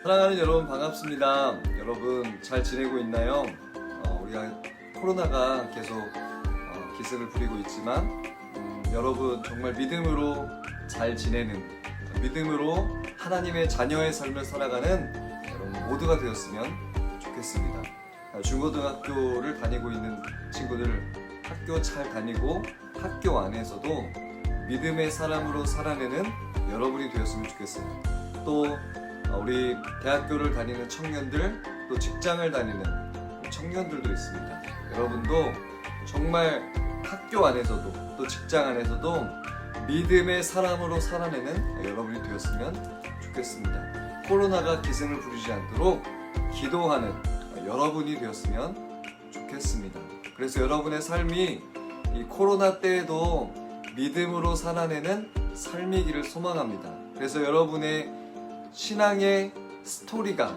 사랑하는 여러분 반갑습니다. 여러분 잘 지내고 있나요? 우리가 코로나가 계속 기승을 부리고 있지만 여러분 정말 믿음으로 잘 지내는, 믿음으로 하나님의 자녀의 삶을 살아가는 여러분 모두가 되었으면 좋겠습니다. 중고등학교를 다니고 있는 친구들, 학교 잘 다니고 학교 안에서도 믿음의 사람으로 살아내는 여러분이 되었으면 좋겠어요. 또 우리 대학교를 다니는 청년들, 또 직장을 다니는 청년들도 있습니다. 여러분도 정말 학교 안에서도 또 직장 안에서도 믿음의 사람으로 살아내는 여러분이 되었으면 좋겠습니다. 코로나가 기승을 부리지 않도록 기도하는 여러분이 되었으면 좋겠습니다. 그래서 여러분의 삶이 이 코로나 때에도 믿음으로 살아내는 삶이기를 소망합니다. 그래서 여러분의 신앙의 스토리가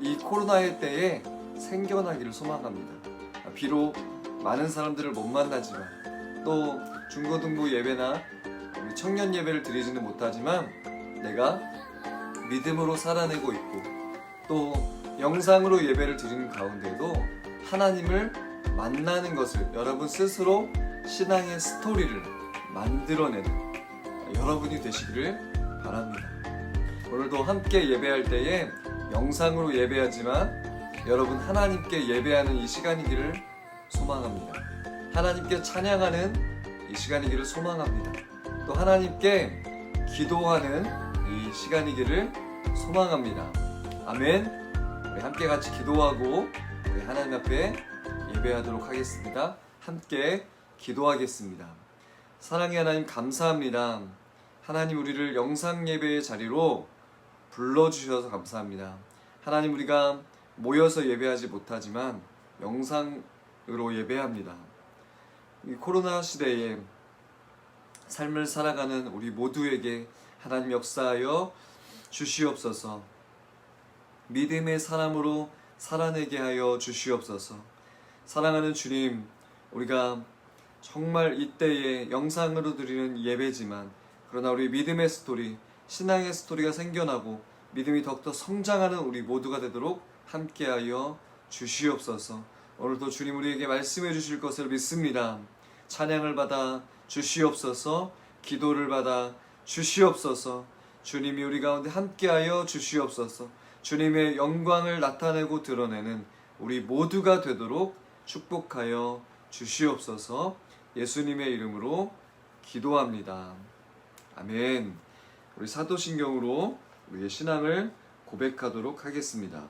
이 코로나의 때에 생겨나기를 소망합니다. 비록 많은 사람들을 못 만나지만, 또 중고등부 예배나 청년 예배를 드리지는 못하지만 내가 믿음으로 살아내고 있고, 또 영상으로 예배를 드리는 가운데도 하나님을 만나는 것을 여러분 스스로 신앙의 스토리를 만들어내는 여러분이 되시기를 바랍니다. 오늘도 함께 예배할 때에 영상으로 예배하지만 여러분 하나님께 예배하는 이 시간이기를 소망합니다. 하나님께 찬양하는 이 시간이기를 소망합니다. 또 하나님께 기도하는 이 시간이기를 소망합니다. 아멘. 우리 함께 같이 기도하고 우리 하나님 앞에 예배하도록 하겠습니다. 함께 기도하겠습니다. 사랑의 하나님 감사합니다. 하나님, 우리를 영상 예배의 자리로 불러주셔서 감사합니다. 하나님, 우리가 모여서 예배하지 못하지만 영상으로 예배합니다. 이 코로나 시대에 삶을 살아가는 우리 모두에게 하나님 역사하여 주시옵소서. 믿음의 사람으로 살아내게 하여 주시옵소서. 사랑하는 주님, 우리가 정말 이때에 영상으로 드리는 예배지만 그러나 우리 믿음의 스토리, 신앙의 스토리가 생겨나고 믿음이 더욱더 성장하는 우리 모두가 되도록 함께하여 주시옵소서. 오늘도 주님 우리에게 말씀해 주실 것을 믿습니다. 찬양을 받아 주시옵소서. 기도를 받아 주시옵소서. 주님이 우리 가운데 함께하여 주시옵소서. 주님의 영광을 나타내고 드러내는 우리 모두가 되도록 축복하여 주시옵소서. 예수님의 이름으로 기도합니다. 아멘. 우리 사도신경으로 우리의 신앙을 고백하도록 하겠습니다.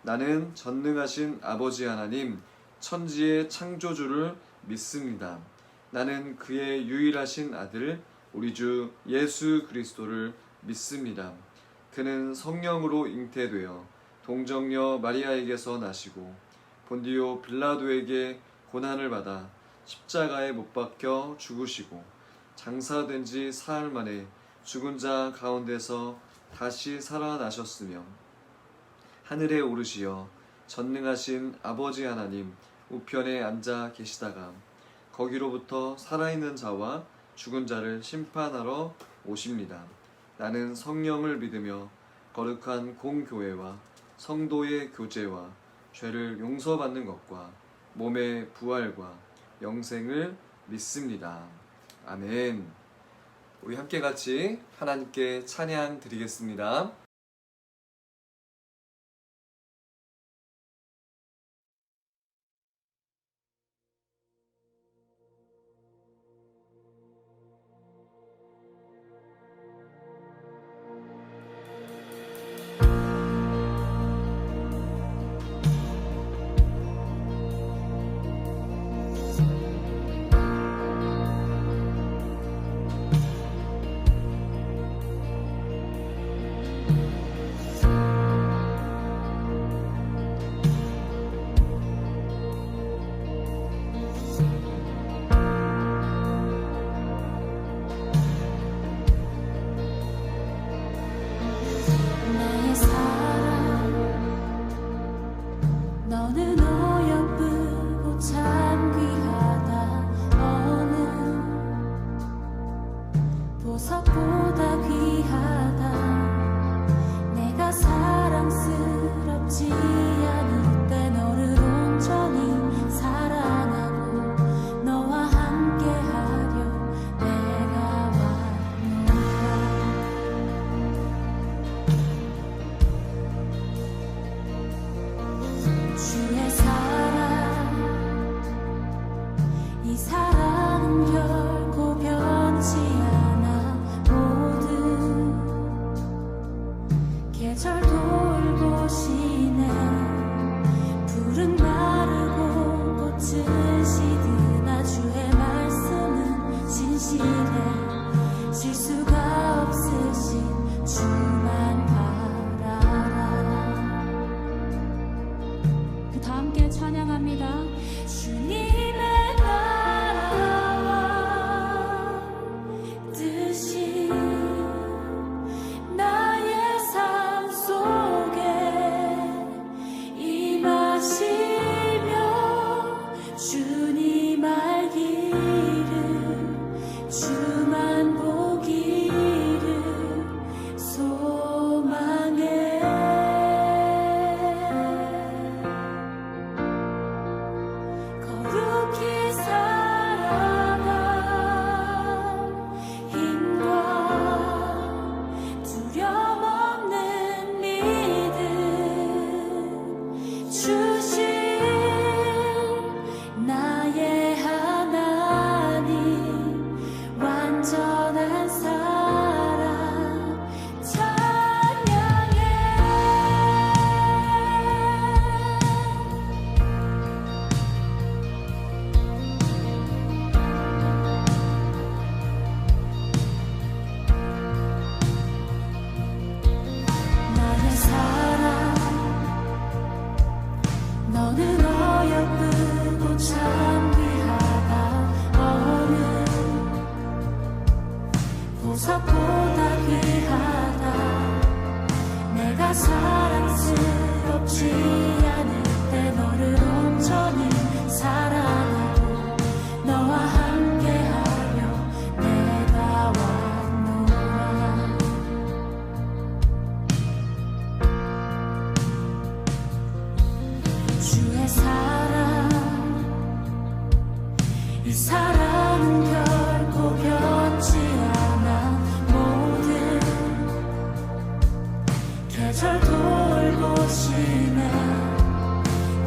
나는 전능하신 아버지 하나님, 천지의 창조주를 믿습니다. 나는 그의 유일하신 아들 우리 주 예수 그리스도를 믿습니다. 그는 성령으로 잉태되어 동정녀 마리아에게서 나시고 본디오 빌라도에게 고난을 받아 십자가에 못 박혀 죽으시고 장사된 지 사흘 만에 죽은 자 가운데서 다시 살아나셨으며 하늘에 오르시어 전능하신 아버지 하나님 우편에 앉아 계시다가 거기로부터 살아있는 자와 죽은 자를 심판하러 오십니다. 나는 성령을 믿으며 거룩한 공교회와 성도의 교제와 죄를 용서받는 것과 몸의 부활과 영생을 믿습니다. 아멘. 우리 함께 같이 하나님께 찬양 드리겠습니다. 실수가 없으신 주만 바라라. 다 함께 찬양합니다. 주님의 나라와 뜻이 나의 삶 속에 임하시며 주님 알기를 주만 보기를 소망해. 거룩히 살아가 힘과 두려움 없는 믿음 주신 나의 하나님 완전한 사랑 찬양해. 나의 사랑 너는 어여쁘고 참 귀하다. 어느 보석보다 귀하다. 내가 사랑스럽지 않을 때 너를 온전히 사랑하고 너와 함께하며 내가 왔노라. 주의 사랑 이 사랑은 결코 변치 않아. 모든 계절 돌고 심해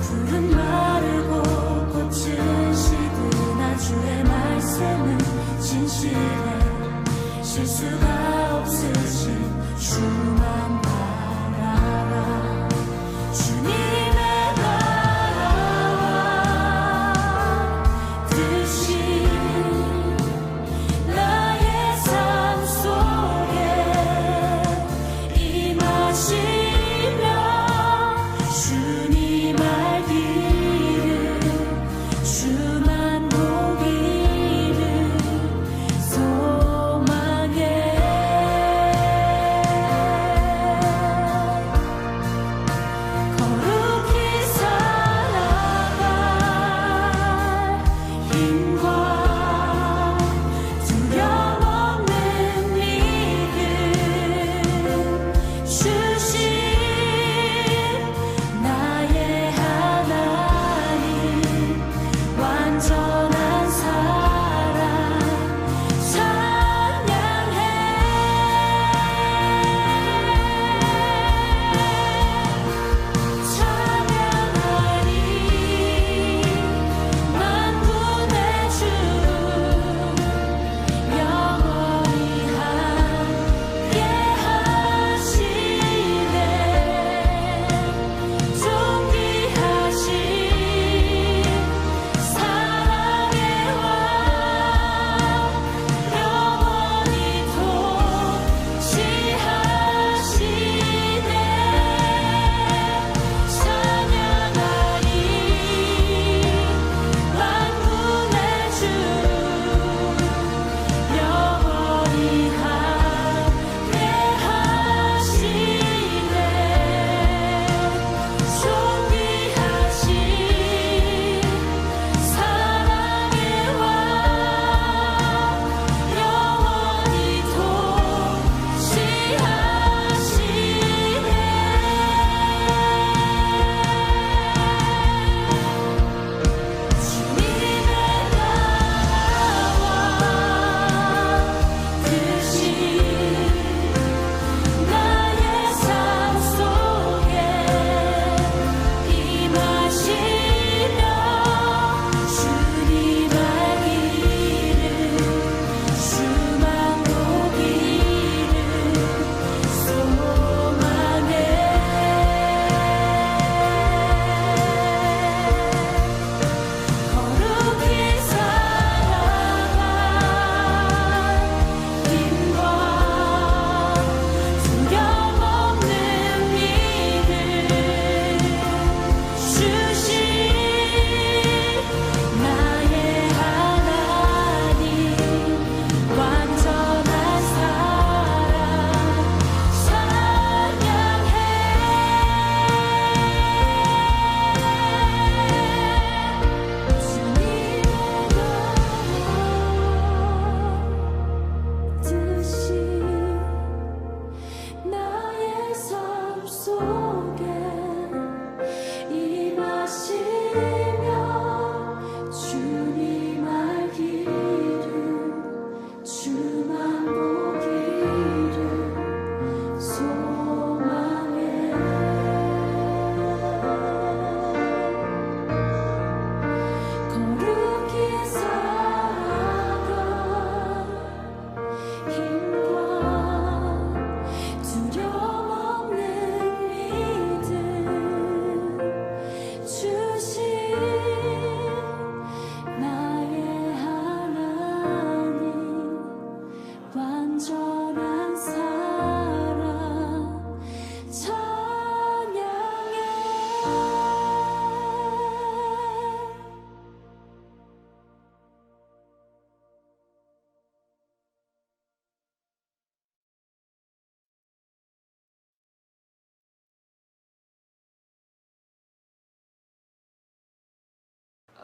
푸른 마르고 꽃은 시드나 주의 말씀은 진실해. 실수가 없으신 주만 바라라. 주님의 나라와 뜻이 나의 삶 속에 임하시며 주님 알기를 주만 보기를 소망해.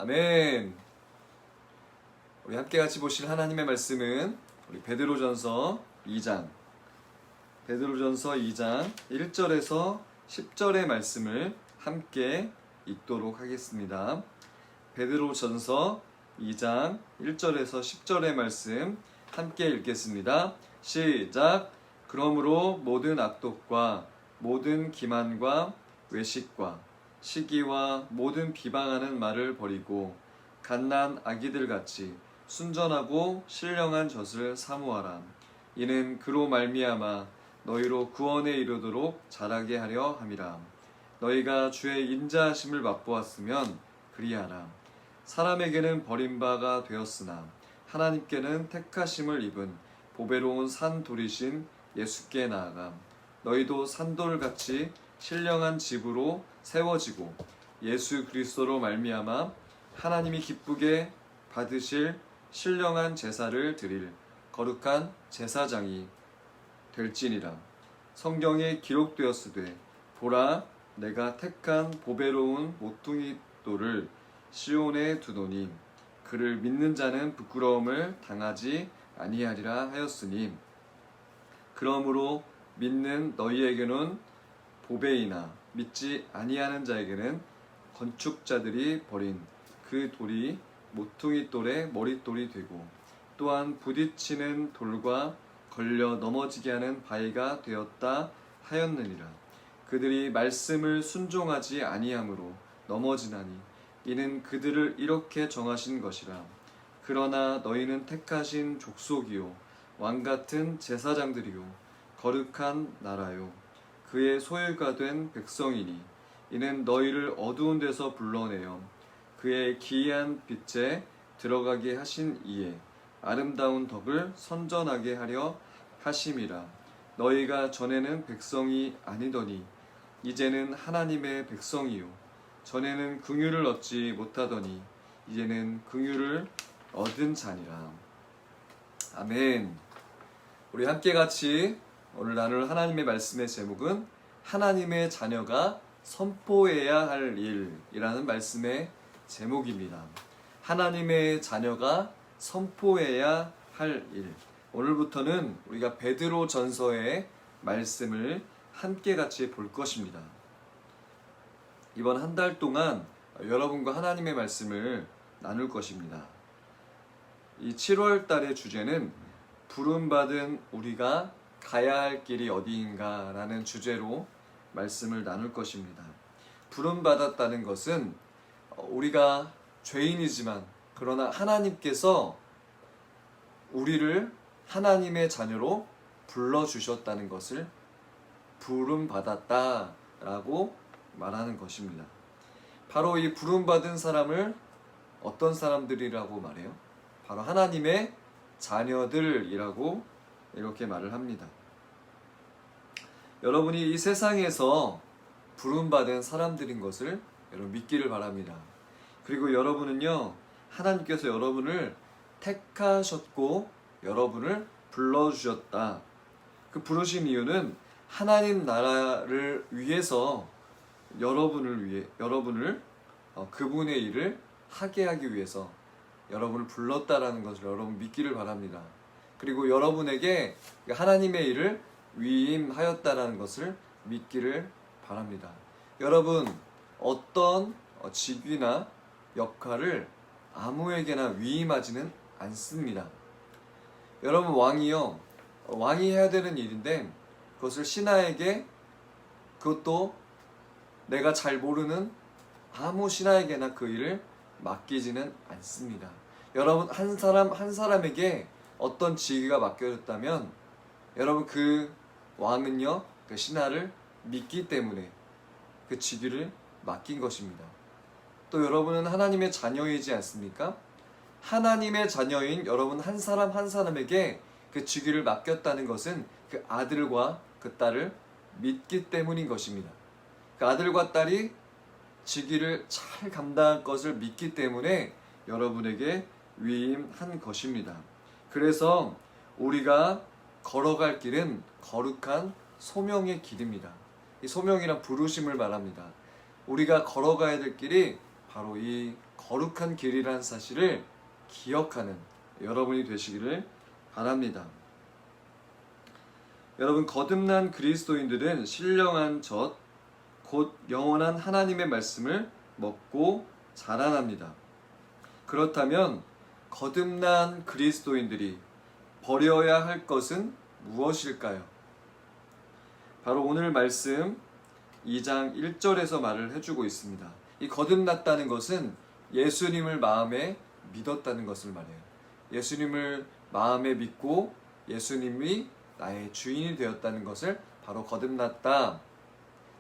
아멘. 우리 함께 같이 보실 하나님의 말씀은 우리 베드로전서 2장 1절에서 10절의 말씀을 함께 읽도록 하겠습니다. 베드로전서 2장 1절에서 10절의 말씀 함께 읽겠습니다. 시작. 그러므로 모든 악독과 모든 기만과 외식과 시기와 모든 비방하는 말을 버리고 갓난 아기들 같이 순전하고 신령한 젖을 사모하라. 이는 그로 말미암아 너희로 구원에 이르도록 자라게 하려 함이라. 너희가 주의 인자하심을 맛보았으면 그리하라. 사람에게는 버림바가 되었으나 하나님께는 택하심을 입은 보배로운 산돌이신 예수께 나아가 너희도 산돌같이 신령한 집으로 세워지고 예수 그리스도로 말미암아 하나님이 기쁘게 받으실 신령한 제사를 드릴 거룩한 제사장이 될지니라. 성경에 기록되었으되 보라 내가 택한 보배로운 모퉁이 돌을 시온에 두노니 그를 믿는 자는 부끄러움을 당하지 아니하리라 하였으니 그러므로 믿는 너희에게는 보배이나 믿지 아니하는 자에게는 건축자들이 버린 그 돌이 모퉁이 돌의 머릿돌이 되고 또한 부딪히는 돌과 걸려 넘어지게 하는 바위가 되었다 하였느니라. 그들이 말씀을 순종하지 아니함으로 넘어지나니 이는 그들을 이렇게 정하신 것이라. 그러나 너희는 택하신 족속이요 왕같은 제사장들이요 거룩한 나라요 그의 소유가 된 백성이니 이는 너희를 어두운 데서 불러내어 그의 기이한 빛에 들어가게 하신 이에 아름다운 덕을 선전하게 하려 하심이라. 너희가 전에는 백성이 아니더니 이제는 하나님의 백성이요 전에는 긍휼을 얻지 못하더니 이제는 긍휼을 얻은 자니라. 아멘. 우리 함께 같이 오늘 나눌 하나님의 말씀의 제목은 하나님의 자녀가 선포해야 할 일이라는 말씀의 제목입니다. 하나님의 자녀가 선포해야 할 일. 오늘부터는 우리가 베드로 전서의 말씀을 함께 같이 볼 것입니다. 이번 한 달 동안 여러분과 하나님의 말씀을 나눌 것입니다. 이 7월 달의 주제는 부름받은 우리가 가야 할 길이 어디인가 라는 주제로 말씀을 나눌 것입니다. 부름받았다는 것은 우리가 죄인이지만 그러나 하나님께서 우리를 하나님의 자녀로 불러주셨다는 것을 부름받았다라고 말하는 것입니다. 바로 이 부름받은 사람을 어떤 사람들이라고 말해요? 바로 하나님의 자녀들이라고 이렇게 말을 합니다. 여러분이 이 세상에서 부름받은 사람들인 것을 여러분 믿기를 바랍니다. 그리고 여러분은요, 하나님께서 여러분을 택하셨고 여러분을 불러주셨다. 그 부르신 이유는 하나님 나라를 위해서 여러분을 그분의 일을 하게 하기 위해서 여러분을 불렀다라는 것을 여러분 믿기를 바랍니다. 그리고 여러분에게 하나님의 일을 위임하였다라는 것을 믿기를 바랍니다. 여러분 어떤 직위나 역할을 아무에게나 위임하지는 않습니다. 여러분 왕이 해야 되는 일인데 그것을 신하에게, 그것도 내가 잘 모르는 아무 신하에게나 그 일을 맡기지는 않습니다. 여러분 한 사람에게 어떤 직위가 맡겨졌다면 여러분 그 왕은요 그 신하를 믿기 때문에 그 직위를 맡긴 것입니다. 또 여러분은 하나님의 자녀이지 않습니까? 하나님의 자녀인 여러분 한 사람 한 사람에게 그 직위를 맡겼다는 것은 그 아들과 그 딸을 믿기 때문인 것입니다. 그 아들과 딸이 직위를 잘 감당할 것을 믿기 때문에 여러분에게 위임한 것입니다. 그래서 우리가 걸어갈 길은 거룩한 소명의 길입니다. 이 소명이란 부르심을 말합니다. 우리가 걸어가야 될 길이 바로 이 거룩한 길이라는 사실을 기억하는 여러분이 되시기를 바랍니다. 여러분, 거듭난 그리스도인들은 신령한 젖, 곧 영원한 하나님의 말씀을 먹고 자라납니다. 그렇다면 거듭난 그리스도인들이 버려야 할 것은 무엇일까요? 바로 오늘 말씀 2장 1절에서 말을 해주고 있습니다. 이 거듭났다는 것은 예수님을 마음에 믿었다는 것을 말해요. 예수님을 마음에 믿고 예수님이 나의 주인이 되었다는 것을 바로 거듭났다,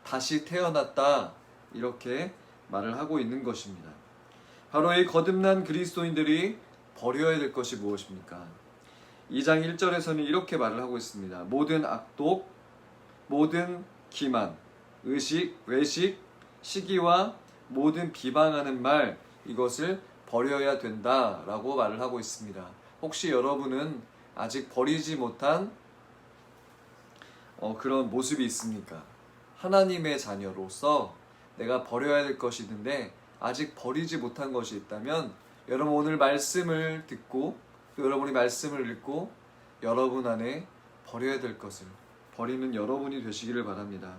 다시 태어났다, 이렇게 말을 하고 있는 것입니다. 바로 이 거듭난 그리스도인들이 버려야 될 것이 무엇입니까? 2장 1절에서는 이렇게 말을 하고 있습니다. 모든 악독, 모든 기만, 의식, 외식, 시기와 모든 비방하는 말, 이것을 버려야 된다라고 말을 하고 있습니다. 혹시 여러분은 아직 버리지 못한 그런 모습이 있습니까? 하나님의 자녀로서 내가 버려야 될 것이 있는데 아직 버리지 못한 것이 있다면 여러분 오늘 말씀을 듣고 또 여러분이 말씀을 읽고 여러분 안에 버려야 될 것을 버리는 여러분이 되시기를 바랍니다.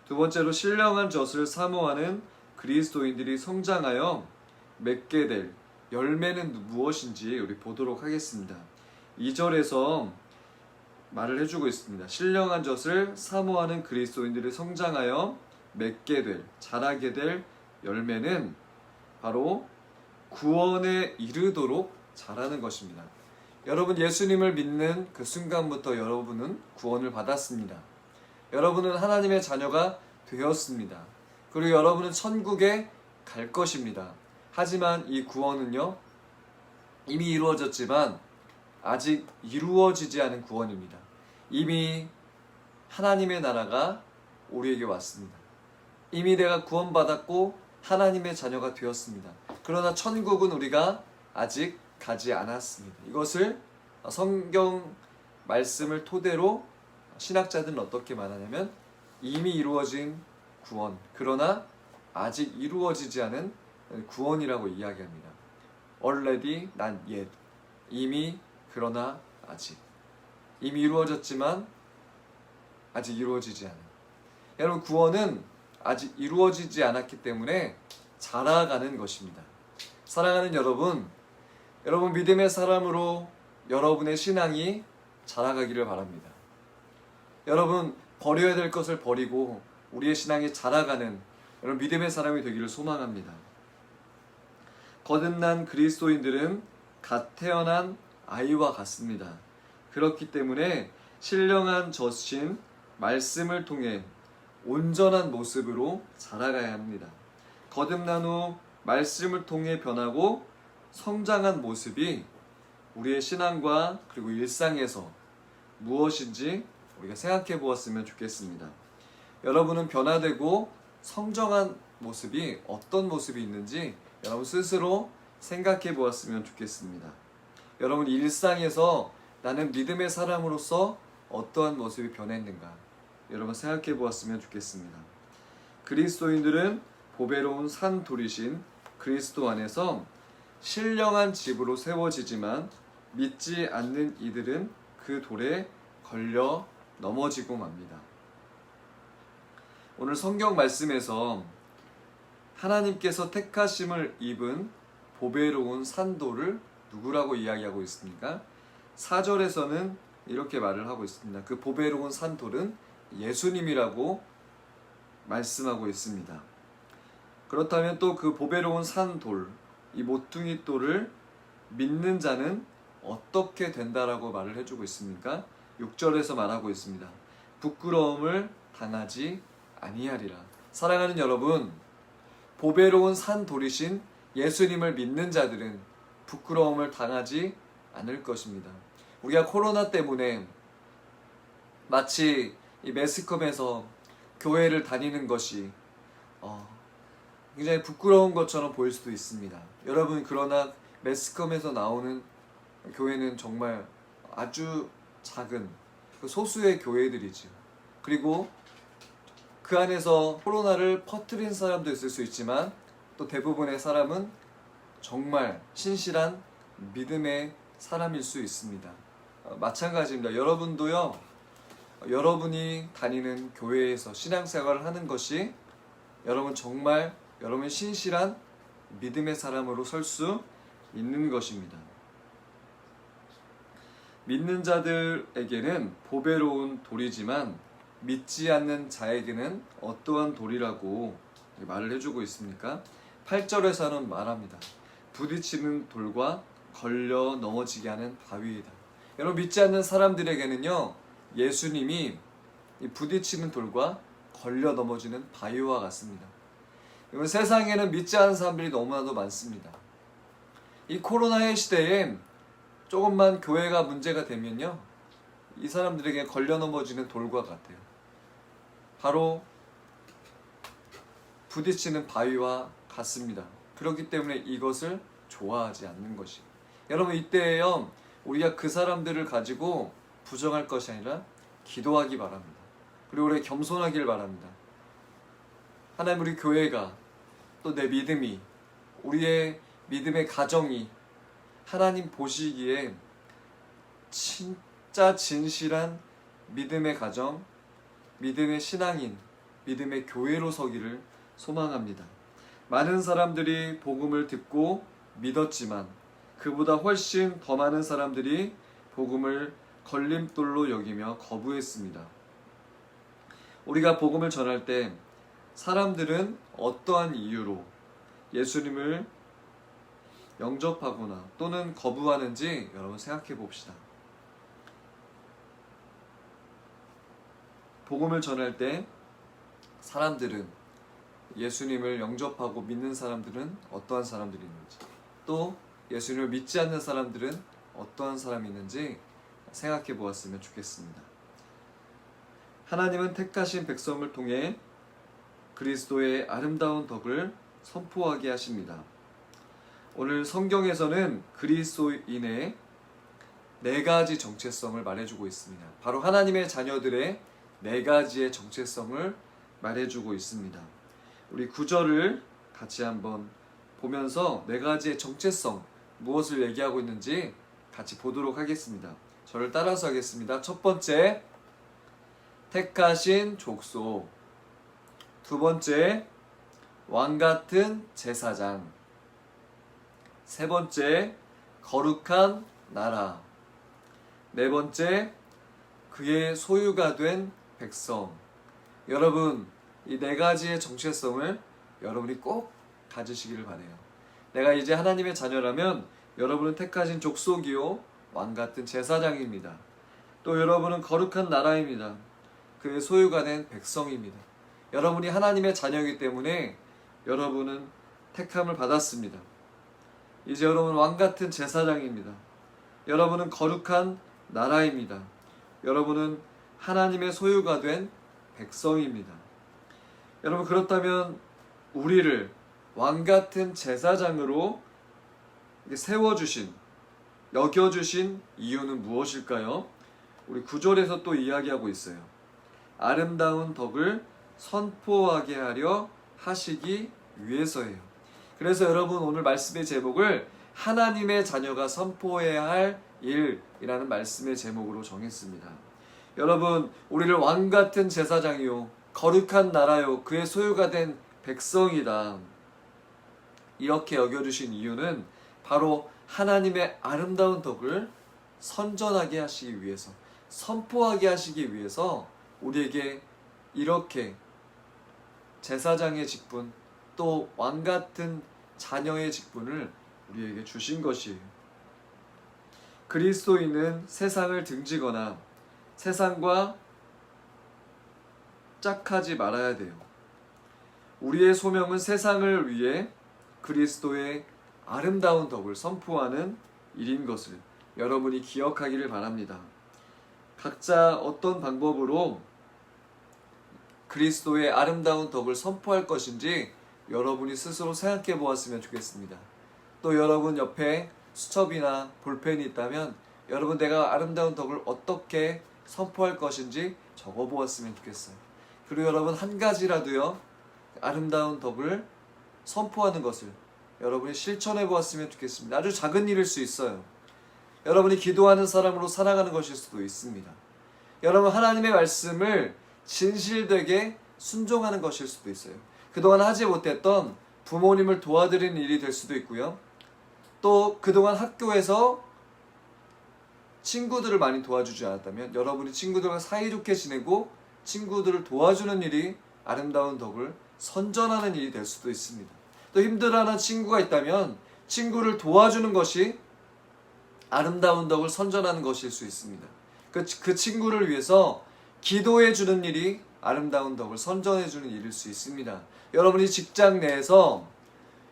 두 번째로 신령한 젖을 사모하는 그리스도인들이 성장하여 맺게 될 열매는 무엇인지 우리 보도록 하겠습니다. 2절에서 말을 해주고 있습니다. 신령한 젖을 사모하는 그리스도인들이 성장하여 맺게 될, 자라게 될 열매는 바로 구원에 이르도록 자라는 것입니다. 여러분, 예수님을 믿는 그 순간부터 여러분은 구원을 받았습니다. 여러분은 하나님의 자녀가 되었습니다. 그리고 여러분은 천국에 갈 것입니다. 하지만 이 구원은요, 이미 이루어졌지만 아직 이루어지지 않은 구원입니다. 이미 하나님의 나라가 우리에게 왔습니다. 이미 내가 구원받았고 하나님의 자녀가 되었습니다. 그러나 천국은 우리가 아직 가지 않았습니다. 이것을 성경 말씀을 토대로 신학자들은 어떻게 말하냐면 이미 이루어진 구원, 그러나 아직 이루어지지 않은 구원이라고 이야기합니다. Already, not yet. 이미, 그러나 아직. 이미 이루어졌지만 아직 이루어지지 않은. 여러분, 구원은 아직 이루어지지 않았기 때문에 자라가는 것입니다. 사랑하는 여러분, 여러분 믿음의 사람으로 여러분의 신앙이 자라가기를 바랍니다. 여러분, 버려야 될 것을 버리고 우리의 신앙이 자라가는 여러분 믿음의 사람이 되기를 소망합니다. 거듭난 그리스도인들은 갓 태어난 아이와 같습니다. 그렇기 때문에 신령한 젖인 말씀을 통해 온전한 모습으로 자라가야 합니다. 거듭난 후 말씀을 통해 변하고 성장한 모습이 우리의 신앙과 그리고 일상에서 무엇인지 우리가 생각해 보았으면 좋겠습니다. 여러분은 변화되고 성장한 모습이 어떤 모습이 있는지 여러분 스스로 생각해 보았으면 좋겠습니다. 여러분 일상에서 나는 믿음의 사람으로서 어떠한 모습이 변했는가 여러분 생각해 보았으면 좋겠습니다. 그리스도인들은 보배로운 산 돌이신 그리스도 안에서 신령한 집으로 세워지지만 믿지 않는 이들은 그 돌에 걸려 넘어지고 맙니다. 오늘 성경 말씀에서 하나님께서 택하심을 입은 보배로운 산돌을 누구라고 이야기하고 있습니까? 4절에서는 이렇게 말을 하고 있습니다. 그 보배로운 산돌은 예수님이라고 말씀하고 있습니다. 그렇다면 또 그 보배로운 산돌, 이 모퉁이 돌을 믿는 자는 어떻게 된다라고 말을 해주고 있습니까? 6절에서 말하고 있습니다. 부끄러움을 당하지 아니하리라. 사랑하는 여러분, 보배로운 산돌이신 예수님을 믿는 자들은 부끄러움을 당하지 않을 것입니다. 우리가 코로나 때문에 마치 이 매스컴에서 교회를 다니는 것이 굉장히 부끄러운 것처럼 보일 수도 있습니다. 여러분, 그러나 매스컴에서 나오는 교회는 정말 아주 작은 소수의 교회들이죠. 그리고 그 안에서 코로나를 퍼뜨린 사람도 있을 수 있지만 또 대부분의 사람은 정말 신실한 믿음의 사람일 수 있습니다. 마찬가지입니다. 여러분도요, 여러분이 다니는 교회에서 신앙생활을 하는 것이 여러분 정말 여러분 신실한 믿음의 사람으로 설 수 있는 것입니다. 믿는 자들에게는 보배로운 돌이지만 믿지 않는 자에게는 어떠한 돌이라고 말을 해주고 있습니까? 8절에서는 말합니다. 부딪히는 돌과 걸려 넘어지게 하는 바위이다. 여러분, 믿지 않는 사람들에게는요, 예수님이 이 부딪히는 돌과 걸려 넘어지는 바위와 같습니다. 여러분, 세상에는 믿지 않는 사람들이 너무나도 많습니다. 이 코로나의 시대에 조금만 교회가 문제가 되면요, 이 사람들에게 걸려 넘어지는 돌과 같아요. 바로 부딪히는 바위와 같습니다. 그렇기 때문에 이것을 좋아하지 않는 것이. 여러분, 이때에요, 우리가 그 사람들을 가지고 부정할 것이 아니라 기도하기 바랍니다. 그리고 우리 겸손하길 바랍니다. 하나님, 우리 교회가 또 내 믿음이, 우리의 믿음의 가정이 하나님 보시기에 진짜 진실한 믿음의 가정, 믿음의 신앙인, 믿음의 교회로 서기를 소망합니다. 많은 사람들이 복음을 듣고 믿었지만 그보다 훨씬 더 많은 사람들이 복음을 걸림돌로 여기며 거부했습니다. 우리가 복음을 전할 때 사람들은 어떠한 이유로 예수님을 영접하거나 또는 거부하는지 여러분 생각해 봅시다. 복음을 전할 때 사람들은, 예수님을 영접하고 믿는 사람들은 어떠한 사람들이 있는지, 또 예수님을 믿지 않는 사람들은 어떠한 사람이 있는지 생각해 보았으면 좋겠습니다. 하나님은 택하신 백성을 통해 그리스도의 아름다운 덕을 선포하게 하십니다. 오늘 성경에서는 그리스도인의 4가지 정체성을 말해주고 있습니다. 바로 하나님의 자녀들의 4가지의 정체성을 말해주고 있습니다. 우리 9절을 같이 한번 보면서 4가지의 정체성, 무엇을 얘기하고 있는지 같이 보도록 하겠습니다. 저를 따라서 하겠습니다. 첫 번째, 택하신 족속. 두 번째, 왕같은 제사장. 세 번째, 거룩한 나라. 네 번째, 그의 소유가 된 백성. 여러분, 이 4가지의 정체성을 여러분이 꼭 가지시기를 바라요. 내가 이제 하나님의 자녀라면 여러분은 택하신 족속이요, 왕같은 제사장입니다. 또 여러분은 거룩한 나라입니다. 그의 소유가 된 백성입니다. 여러분이 하나님의 자녀이기 때문에 여러분은 택함을 받았습니다. 이제 여러분은 왕같은 제사장입니다. 여러분은 거룩한 나라입니다. 여러분은 하나님의 소유가 된 백성입니다. 여러분, 그렇다면 우리를 왕같은 제사장으로 세워주신, 여겨주신 이유는 무엇일까요? 우리 9절에서 또 이야기하고 있어요. 아름다운 덕을 선포하게 하려 하시기 위해서예요. 그래서 여러분, 오늘 말씀의 제목을 하나님의 자녀가 선포해야 할 일이라는 말씀의 제목으로 정했습니다. 여러분, 우리를 왕같은 제사장이요, 거룩한 나라요, 그의 소유가 된 백성이다, 이렇게 여겨주신 이유는 바로 하나님의 아름다운 덕을 선전하게 하시기 위해서, 선포하게 하시기 위해서 우리에게 이렇게 제사장의 직분, 또 왕같은 자녀의 직분을 우리에게 주신 것이에요. 그리스도인은 세상을 등지거나 세상과 짝하지 말아야 돼요. 우리의 소명은 세상을 위해 그리스도의 아름다운 덕을 선포하는 일인 것을 여러분이 기억하기를 바랍니다. 각자 어떤 방법으로 그리스도의 아름다운 덕을 선포할 것인지 여러분이 스스로 생각해 보았으면 좋겠습니다. 또 여러분 옆에 수첩이나 볼펜이 있다면 여러분, 내가 아름다운 덕을 어떻게 선포할 것인지 적어 보았으면 좋겠어요. 그리고 여러분, 한 가지라도요, 아름다운 덕을 선포하는 것을 여러분이 실천해 보았으면 좋겠습니다. 아주 작은 일일 수 있어요. 여러분이 기도하는 사람으로 살아가는 것일 수도 있습니다. 여러분 하나님의 말씀을 진실되게 순종하는 것일 수도 있어요. 그동안 하지 못했던 부모님을 도와드리는 일이 될 수도 있고요. 또 그동안 학교에서 친구들을 많이 도와주지 않았다면 여러분이 친구들과 사이좋게 지내고 친구들을 도와주는 일이 아름다운 덕을 선전하는 일이 될 수도 있습니다. 또 힘들어하는 친구가 있다면 친구를 도와주는 것이 아름다운 덕을 선전하는 것일 수 있습니다. 그 친구를 위해서 기도해 주는 일이 아름다운 덕을 선전해 주는 일일 수 있습니다. 여러분이 직장 내에서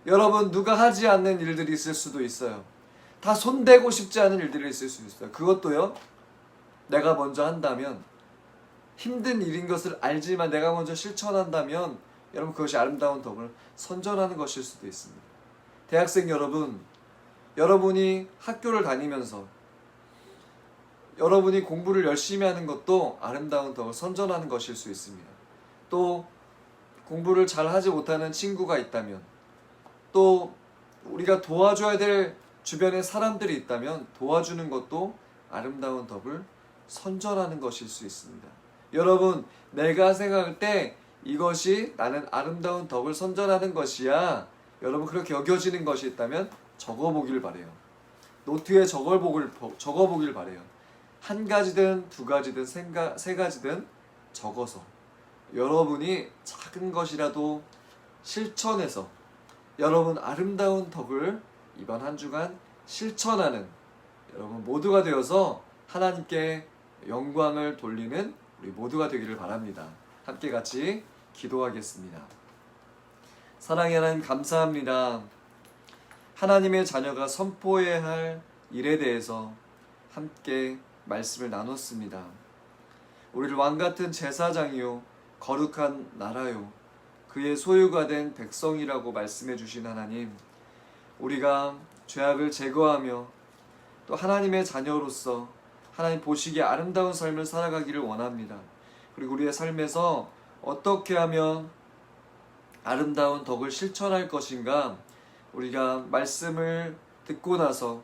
여러분 누가 하지 않는 일들이 있을 수도 있어요. 다 손대고 싶지 않은 일들이 있을 수 있어요. 그것도요, 내가 먼저 한다면, 힘든 일인 것을 알지만 내가 먼저 실천한다면 여러분 그것이 아름다운 덕을 선전하는 것일 수도 있습니다. 대학생 여러분, 여러분이 학교를 다니면서 여러분이 공부를 열심히 하는 것도 아름다운 덕을 선전하는 것일 수 있습니다. 또 공부를 잘 하지 못하는 친구가 있다면, 또 우리가 도와줘야 될 주변에 사람들이 있다면 도와주는 것도 아름다운 덕을 선전하는 것일 수 있습니다. 여러분, 내가 생각할 때 이것이 나는 아름다운 덕을 선전하는 것이야, 여러분 그렇게 여겨지는 것이 있다면 적어보길 바래요. 노트에 적어보길 바래요. 한 가지든 두 가지든 세 가지든 적어서 여러분이 작은 것이라도 실천해서 여러분 아름다운 덕을 이번 한 주간 실천하는 여러분 모두가 되어서 하나님께 영광을 돌리는 우리 모두가 되기를 바랍니다. 함께 같이 기도하겠습니다. 사랑의 하나님, 감사합니다. 하나님의 자녀가 선포해야 할 일에 대해서 함께 말씀을 나눴습니다. 우리를 왕같은 제사장이요 거룩한 나라요 그의 소유가 된 백성이라고 말씀해 주신 하나님, 우리가 죄악을 제거하며 또 하나님의 자녀로서 하나님 보시기에 아름다운 삶을 살아가기를 원합니다. 그리고 우리의 삶에서 어떻게 하면 아름다운 덕을 실천할 것인가, 우리가 말씀을 듣고 나서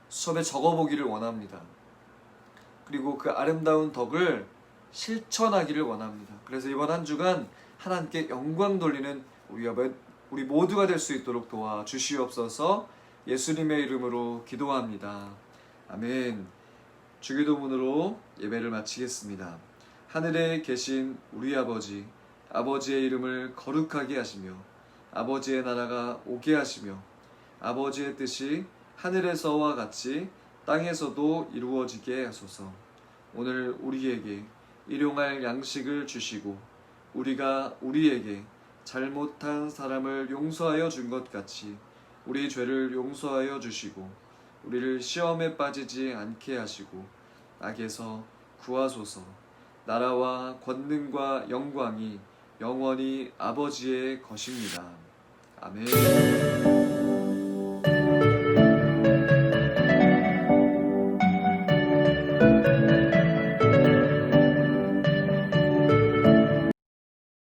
수첩에 적어보기를 원합니다. 그리고 그 아름다운 덕을 실천하기를 원합니다. 그래서 이번 한 주간 하나님께 영광 돌리는 우리 모두가 될 수 있도록 도와주시옵소서. 예수님의 이름으로 기도합니다. 아멘. 주기도문으로 예배를 마치겠습니다. 하늘에 계신 우리 아버지, 아버지의 이름을 거룩하게 하시며 아버지의 나라가 오게 하시며 아버지의 뜻이 하늘에서와 같이 땅에서도 이루어지게 하소서. 오늘 우리에게 일용할 양식을 주시고 우리가 우리에게 잘못한 사람을 용서하여 준 것 같이 우리 죄를 용서하여 주시고 우리를 시험에 빠지지 않게 하시고 악에서 구하소서. 나라와 권능과 영광이 영원히 아버지의 것입니다. 아멘.